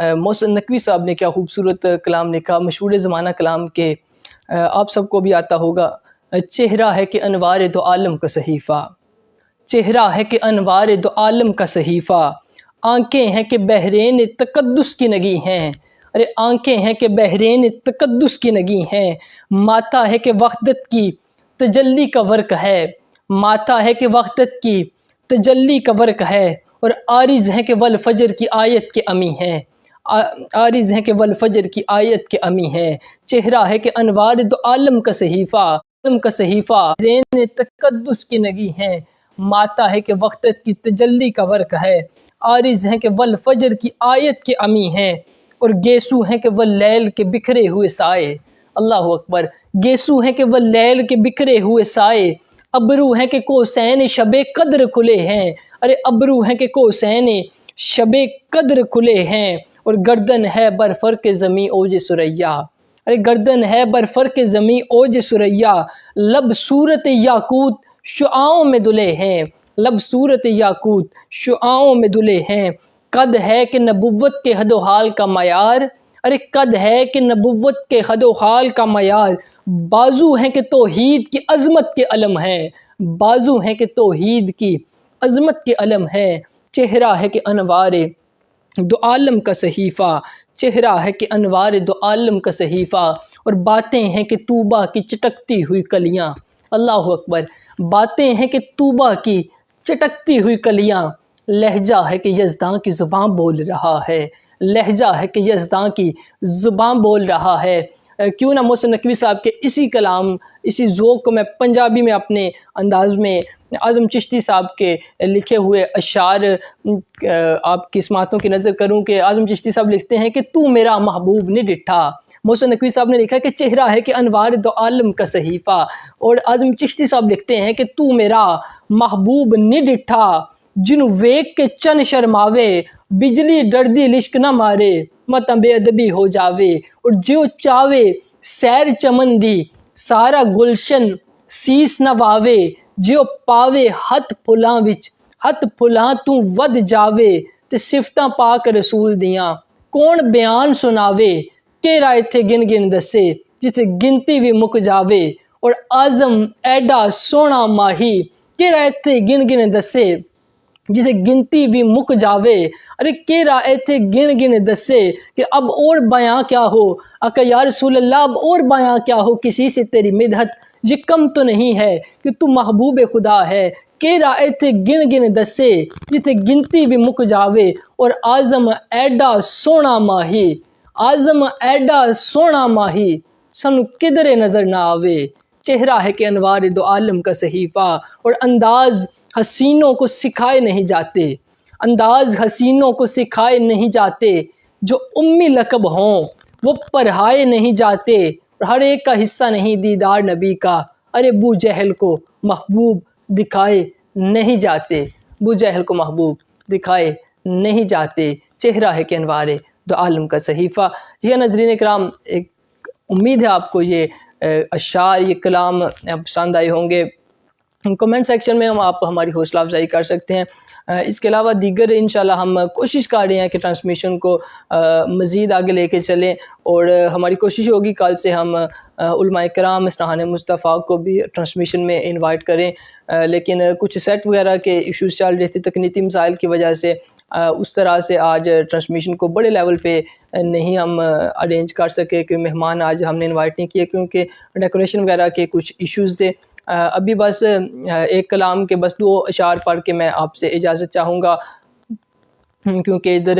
محسن نقوی صاحب نے کیا خوبصورت کلام لکھا، مشہور زمانہ کلام کے آپ سب کو بھی آتا ہوگا، چہرہ ہے کہ انوار دو عالم کا صحیفہ، چہرہ ہے کہ انوار دو عالم کا صحیفہ، آنکھیں ہیں کہ بحرین تقدس کی نگی ہیں، ارے آنکھیں ہیں کہ بحرین تقدس کی نگی ہیں، ماتا ہے کہ وحدت کی تجلی کا ورق ہے، ماتا ہے کہ وحدت کی تجلی کا ورق ہے، اور عارض ہیں کہ والفجر کی آیت کے امی ہیں، عارض ہیں کہ والفجر کی آیت کے امی ہیں، چہرہ ہے کہ انوار دو عالم کا صحیفہ، عالم کا صحیفہ بحرین تقدس کی نگی ہیں، ماتا ہے کہ وحدت کی تجلی کا ورق ہے، عارض ہیں کہ والفجر کی آیت کے امی ہیں، اور گیسو ہیں کہ واللیل کے بکھرے ہوئے سائے، اللہ اکبر، گیسو ہیں کہ واللیل کے بکھرے ہوئے سائے، ابرو ہیں کہ کوسین شب قدر کھلے ہیں، ارے ابرو ہیں کہ کوسین شب قدر کھلے ہیں، اور گردن ہے بر فرق زمیں اوج ثریا، ارے گردن ہے بر فرق زمیں اوج ثریا، لب صورت یاقوت شعاؤں میں دلے ہیں، لب صورت یاقوت شعاؤں میں دلے ہیں، قد ہے کہ نبوت کے حد و حال کا معیار، ارے قد ہے کہ نبوت کے حد و حال کا معیار، بازو ہیں کہ توحید کی عظمت کے علم ہیں، بازو ہیں کہ توحید کی عظمت کے علم ہیں، چہرہ ہے کہ انوار دو عالم کا صحیفہ، چہرہ ہے کہ انوار دو عالم کا صحیفہ، اور باتیں ہیں کہ طوبیٰ کی چٹکتی ہوئی کلیاں، اللہ اکبر، باتیں ہیں کہ طوبیٰ کی چٹکتی ہوئی کلیاں، لہجہ ہے کہ یزداں کی زباں بول رہا ہے، لہجہ ہے کہ یزداں کی زباں بول رہا ہے۔ کیوں نہ محسن نقوی صاحب کے اسی کلام، اسی ذوق کو میں پنجابی میں اپنے انداز میں اعظم چشتی صاحب کے لکھے ہوئے اشعار آپ کی سماعتوں کی نظر کروں کہ اعظم چشتی صاحب لکھتے ہیں کہ تو میرا محبوب نہیں ڈٹھا، محسن نقوی صاحب نے لکھا کہ چہرہ ہے کہ انوار دو عالم کا صحیفہ، اور اعظم چشتی صاحب لکھتے ہیں کہ تو میرا محبوب نہیں ڈٹھا، جنوں ویک کے چن شرماوے بجلی ڈردی لشک نہ مارے، مت بے ادبی ہو جاوے، اور جیو چاوے سیر چمن دی سارا گلشن سیس نہ واوے، جیو پاوے ہتھ پھلاں وچ ہتھ پھلاں تو ود جاوے، تے صفتاں پاک رسول دیاں کون بیان سناوے، کیڑا ایتھے گن گن دسے جتھے گنتی بھی مک جاوے، اور اعظم ایڈا سونا ماہی کیڑا ایتھے گن گن دسے جسے گنتی بھی مک جاوے، ارے کیرا ایتھے گن گن دسے کہ اب اور بیاں کیا ہو، آقا یا رسول اللہ اب اور بیاں کیا ہو، کسی سے تیری مدحت یہ کم تو نہیں ہے کہ تو محبوب خدا ہے، کیرا ایتھے گن گن دسے جتھے گنتی بھی مک جاوے، اور اعظم ایڈا سونا ماہی، اعظم ایڈا سونا ماہی سانو کدھرے نظر نہ آوے، چہرہ ہے کہ انوار دو عالم کا صحیفہ، اور انداز حسینوں کو سکھائے نہیں جاتے، انداز حسینوں کو سکھائے نہیں جاتے، جو امی لقب ہوں وہ پڑھائے نہیں جاتے، اور ہر ایک کا حصہ نہیں دیدار نبی کا، ارے ابو جہل کو محبوب دکھائے نہیں جاتے، ابو جہل کو محبوب دکھائے نہیں جاتے، چہرہ ہے کہ انوار دو عالم کا صحیفہ۔ یہ ناظرین کرام، ایک امید ہے آپ کو یہ اشعار، یہ کلام پسند آئے ہوں گے۔ کمنٹ سیکشن میں آپ ہماری حوصلہ افزائی کر سکتے ہیں۔ اس کے علاوہ دیگر انشاءاللہ ہم کوشش کر رہے ہیں کہ ٹرانسمیشن کو مزید آگے لے کے چلیں، اور ہماری کوشش ہوگی کل سے ہم علماء کرام اسنان مصطفیٰ کو بھی ٹرانسمیشن میں انوائٹ کریں، لیکن کچھ سیٹ وغیرہ کے ایشوز چل رہے تھے تکنیکی مسائل کی وجہ سے، اس طرح سے آج ٹرانسمیشن کو بڑے لیول پہ نہیں ہم ارینج کر سکے، کہ مہمان آج ہم نے انوائٹ نہیں کیے کیونکہ ڈیکوریشن وغیرہ کے کچھ ایشوز تھے۔ ابھی بس ایک کلام کے بس 2 اشعار پڑھ کے میں آپ سے اجازت چاہوں گا، کیونکہ ادھر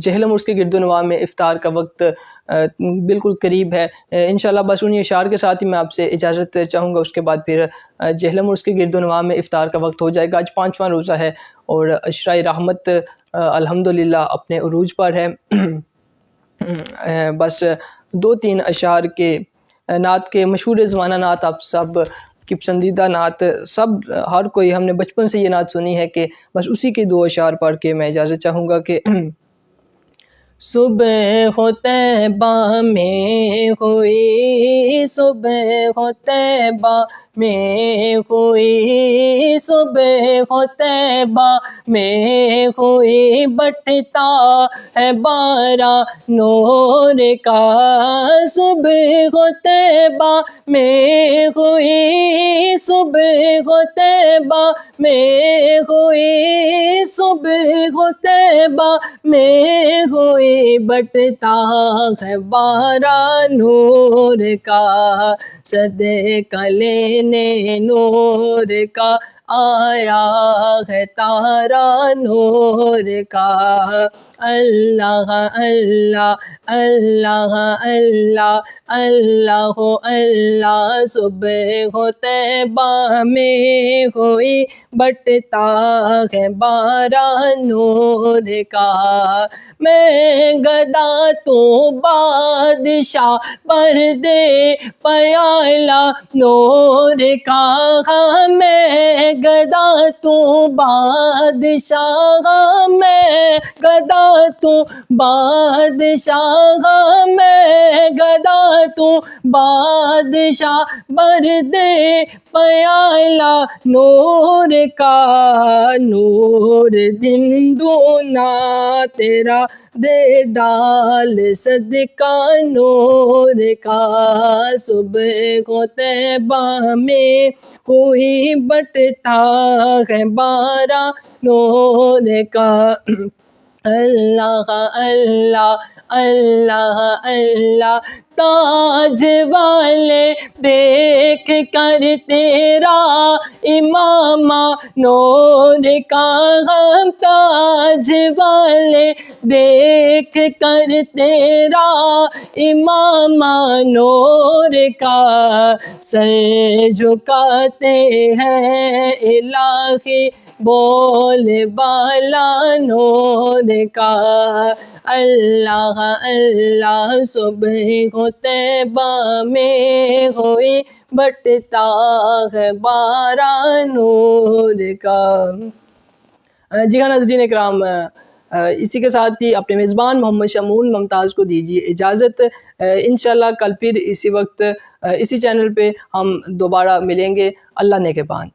جہلم عرس کے گرد و نواح میں افطار کا وقت بالکل قریب ہے۔ انشاءاللہ بس انہی اشعار کے ساتھ ہی میں آپ سے اجازت چاہوں گا، اس کے بعد پھر جہلم عرس کے گرد و نواح میں افطار کا وقت ہو جائے گا۔ آج 5واں روزہ ہے اور عشرۂ رحمت الحمدللہ اپنے عروج پر ہے۔ بس 2-3 اشعار کے نعت کے، مشہور زمانہ نعت، آپ سب کی پسندیدہ نعت، سب ہر کوئی ہم نے بچپن سے یہ نعت سنی ہے، کہ بس اسی کے 2 اشعار پڑھ کے میں اجازت چاہوں گا کہ صبح و طیبہ میں ہوئی، صبح و طیبہ میں ہوئی صبح طیبہ میں ہوئی بٹتا ہے باران نور کا صبح طیبہ میں ہوئی صبح طیبہ میں ہوئی صبح طیبہ میں ہوئی بٹتا ہے باران نور کا صدقہ لینے نور کا آیا ہے تارا نور کا اللہ اللہ اللہ اللہ اللہ اللہ صبح طیبہ میں ہوئی بٹتا ہے باران نور کا میں گدا تو بادشاہ پردے پیالہ نور کا میں گدا تو بادشاہ میں گدا تو بادشاہ میں گدا تو بادشاہ پردے پیالہ نور کا نور دن دونا تیرا دے ڈال صدقہ نور کا صبح طیبہ میں ہوئی بٹتا ہے باران نور کا اللہ اللہ اللہ اللہ تاج والے دیکھ کر تیرا امامہ نور کا ہم تاج والے دیکھ کر تیرا امامہ نور کا سر جھکاتے ہیں الہی بول بالا نور کا اللہ اللہ صبح طیبہ میں ہوئی بٹتا ہے باران نور کا۔ جی ہاں ناظرین اکرام، اسی کے ساتھ ہی اپنے میزبان محمد شمعون ممتاز کو دیجیے اجازت۔ انشاءاللہ کل پھر اسی وقت اسی چینل پہ ہم دوبارہ ملیں گے۔ اللہ نگہبان۔